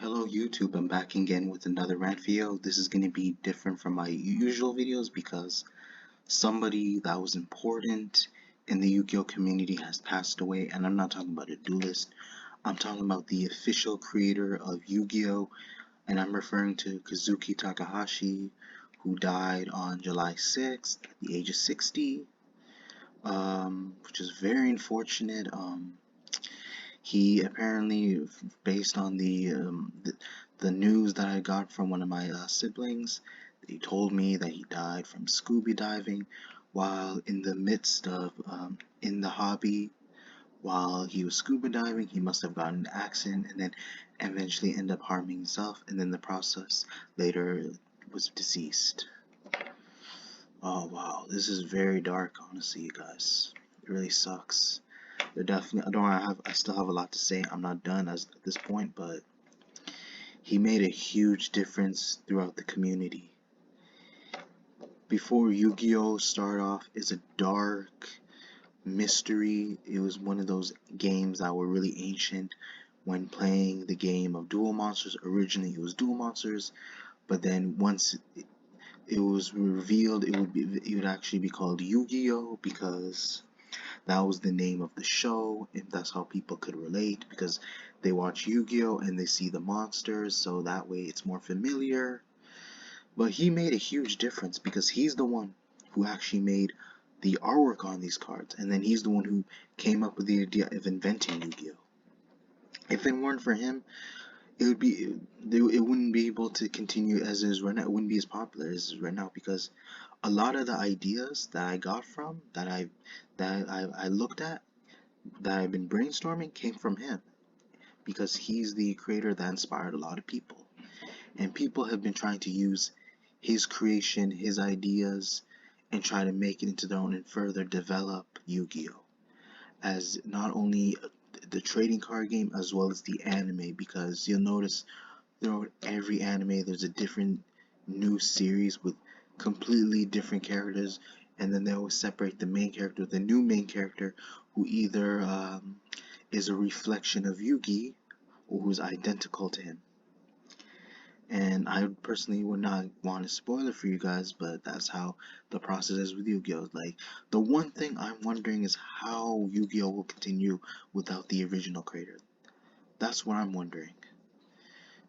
Hello YouTube, I'm back again with another rant video. This is going to be different from my usual videos because somebody that was important in the Yu-Gi-Oh community has passed away, and I'm not talking about a duelist. I'm talking about the official creator of Yu-Gi-Oh, and I'm referring to Kazuki Takahashi, who died on July 6th at the age of 60, which is very unfortunate. He apparently, based on the news that I got from one of my siblings, they told me that he died from scuba diving while in the midst of in the hobby. While he was scuba diving, he must have gotten an accident and then eventually ended up harming himself, and then the process later was deceased. Oh wow, this is very dark, honestly, you guys. It really sucks. I still have a lot to say. I'm not done at this point, but he made a huge difference throughout the community. Before Yu-Gi-Oh started off is a dark mystery. It was one of those games that were really ancient when playing the game of Duel Monsters. Originally it was Duel Monsters, but then once it was revealed it would actually be called Yu-Gi-Oh because that was the name of the show, and that's how people could relate because they watch Yu-Gi-Oh and they see the monsters, so that way it's more familiar. But he made a huge difference because he's the one who actually made the artwork on these cards, and then he's the one who came up with the idea of inventing Yu-Gi-Oh. If it weren't for him, it wouldn't be able to continue as it is right now. It wouldn't be as popular as it is right now because a lot of the ideas that I got from I looked at that I've been brainstorming came from him because he's the creator that inspired a lot of people. And people have been trying to use his creation, his ideas, and try to make it into their own and further develop Yu-Gi-Oh! As not only the trading card game as well as the anime, because you'll notice throughout every anime there's a different new series with completely different characters, and then they always separate the main character, the new main character, who either is a reflection of Yugi or who's identical to him. And I personally would not want to spoil it for you guys, but that's how the process is with Yu-Gi-Oh! Like, the one thing I'm wondering is how Yu-Gi-Oh! Will continue without the original creator. That's what I'm wondering.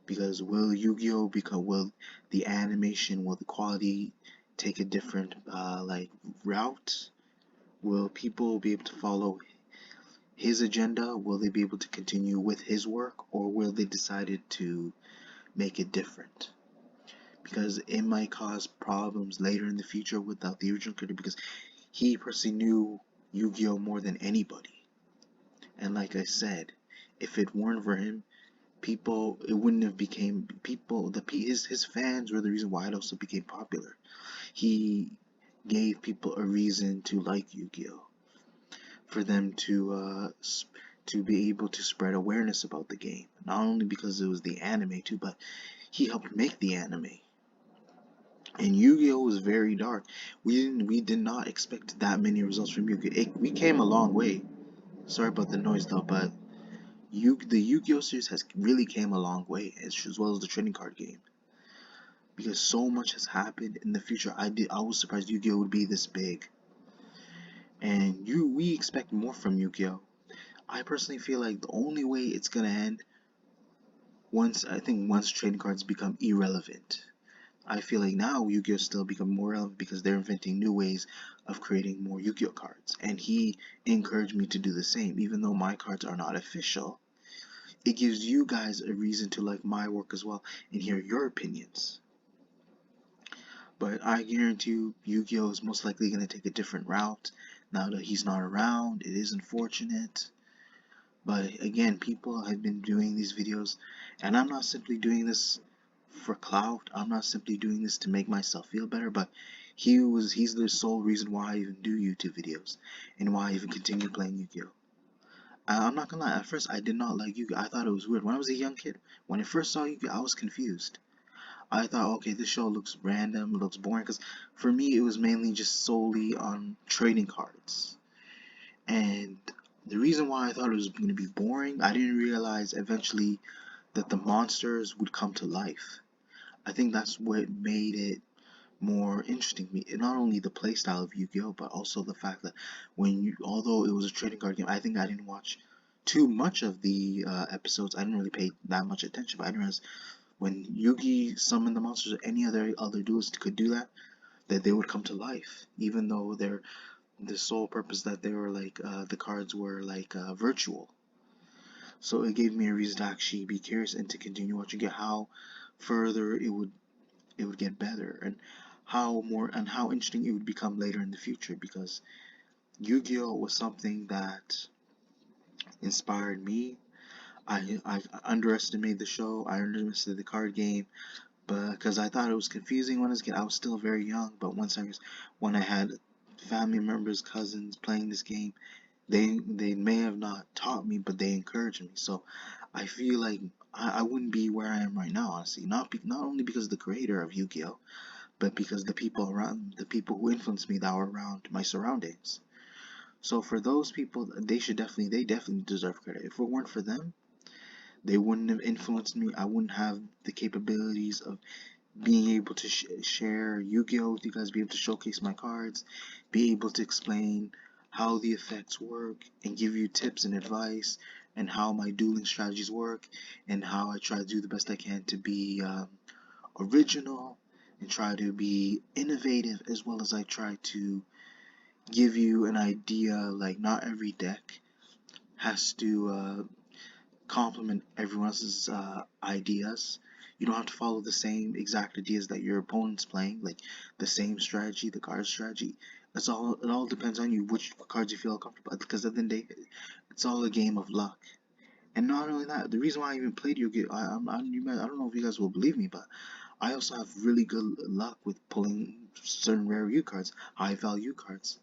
Because will Yu-Gi-Oh! Will the animation, will the quality take a different, route? Will people be able to follow his agenda? Will they be able to continue with his work? Or will they decide to make it different? Because it might cause problems later in the future without the original creator, because he personally knew Yu-Gi-Oh! More than anybody. And like I said, if it weren't for him, it wouldn't have became his fans were the reason why it also became popular. He gave people a reason to like Yu-Gi-Oh! For them to be able to spread awareness about the game. Not only because it was the anime too, but he helped make the anime. And Yu-Gi-Oh was very dark. We did not expect that many results from Yu-Gi-Oh. We came a long way. Sorry about the noise though, but the Yu-Gi-Oh series has really came a long way, as well as the trading card game. Because so much has happened in the future. I was surprised Yu-Gi-Oh would be this big. And we expect more from Yu-Gi-Oh. I personally feel like the only way it's gonna end once trading cards become irrelevant. I feel like now Yu-Gi-Oh still become more relevant because they're inventing new ways of creating more Yu-Gi-Oh cards, and he encouraged me to do the same. Even though my cards are not official, it gives you guys a reason to like my work as well and hear your opinions. But I guarantee you, Yu-Gi-Oh is most likely going to take a different route now that he's not around. It is unfortunate. But again, people have been doing these videos, and I'm not simply doing this for clout. I'm not simply doing this to make myself feel better, but he's the sole reason why I even do YouTube videos and why I even continue playing Yu-Gi-Oh! I'm not gonna lie, at first I did not like Yu-Gi-Oh! I thought it was weird. When I was a young kid, when I first saw Yu-Gi-Oh! I was confused. I thought, okay, this show looks random, it looks boring, because for me it was mainly just solely on trading cards. And the reason why I thought it was going to be boring, I didn't realize eventually that the monsters would come to life. I think that's what made it more interesting to me. And not only the playstyle of Yu-Gi-Oh, but also the fact that although it was a trading card game, I think I didn't watch too much of the episodes. I didn't really pay that much attention, but I didn't realize when Yugi summoned the monsters or any other duelist could do that, that they would come to life, even though the sole purpose that they were like the cards were like virtual. So it gave me a reason to actually be curious and to continue watching it, how further it would get better, and how interesting it would become later in the future, because Yu-Gi-Oh was something that inspired me. I underestimated the show, I underestimated the card game, but because I thought it was confusing when I was still very young. But when I had family members, cousins playing this game, they may have not taught me, but they encouraged me. So I feel like I wouldn't be where I am right now, honestly. Not only because of the creator of Yu-Gi-Oh, but because the people who influenced me that were around my surroundings. So for those people, they definitely deserve credit. If it weren't for them, they wouldn't have influenced me. I wouldn't have the capabilities of being able to share Yu-Gi-Oh with you guys, be able to showcase my cards, be able to explain how the effects work, and give you tips and advice, and how my dueling strategies work, and how I try to do the best I can to be original and try to be innovative, as well as I try to give you an idea. Like, not every deck has to complement everyone else's ideas. You don't have to follow the same exact ideas that your opponent's playing, like the same strategy, the card strategy. It all depends on you, which cards you feel comfortable. Because at the end of the day, it's all a game of luck. And not only that, the reason why I even played Yu-Gi-Oh, I don't know if you guys will believe me, but I also have really good luck with pulling certain rare U cards, high value cards.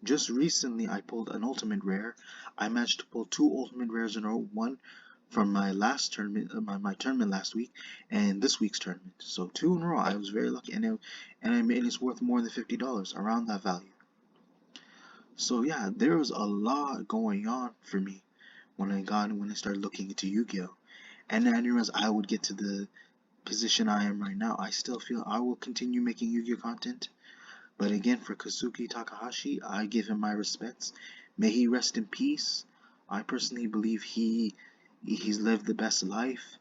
Just recently, I pulled an ultimate rare. I managed to pull two ultimate rares in a row, one from my last tournament, my tournament last week, and this week's tournament. So two in a row. I was very lucky, and I made it's worth more than $50, around that value. So yeah, there was a lot going on for me when I started looking into Yu-Gi-Oh, and I didn't realize I would get to the position I am right now. I still feel I will continue making Yu-Gi-Oh content. But again, for Kazuki Takahashi, I give him my respects. May he rest in peace. I personally believe he's lived the best life.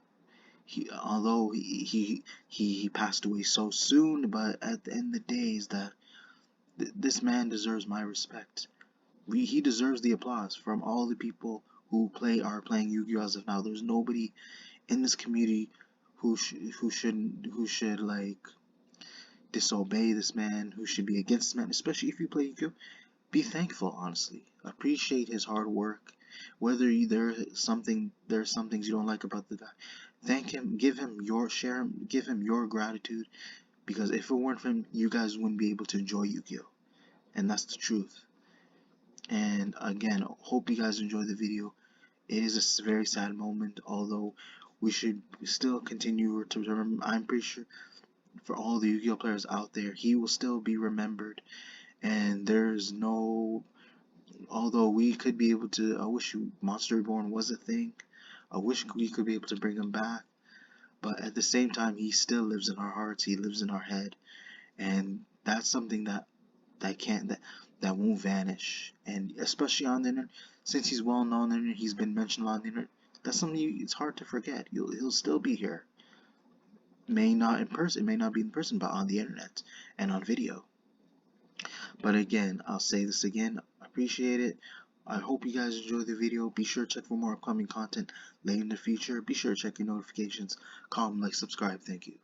Although he passed away so soon, but at the end of the day, is that this man deserves my respect. He deserves the applause from all the people who are playing Yu-Gi-Oh as of now. There's nobody in this community who should like disobey this man, who should be against this man, especially if you play Yu-Gi-Oh. Be thankful, honestly. Appreciate his hard work. Whether there's some things you don't like about the guy, thank him, give him your gratitude, because if it weren't for him, you guys wouldn't be able to enjoy Yu-Gi-Oh, and that's the truth. And again, hope you guys enjoy the video. It is a very sad moment, although we should still continue to remember. I'm pretty sure for all the Yu-Gi-Oh players out there, he will still be remembered, and there's no. Although we could be able to, I wish Monster Reborn was a thing. I wish we could be able to bring him back. But at the same time, he still lives in our hearts. He lives in our head, and that's something that won't vanish. And especially on the internet, since he's well known on the internet, he's been mentioned on the internet. That's something it's hard to forget. He'll still be here. May not in person, may not be in person, but on the internet and on video. But again, I'll say this again, I appreciate it. I hope you guys enjoyed the video. Be sure to check for more upcoming content later in the future. Be sure to check your notifications, comment, like, subscribe. Thank you.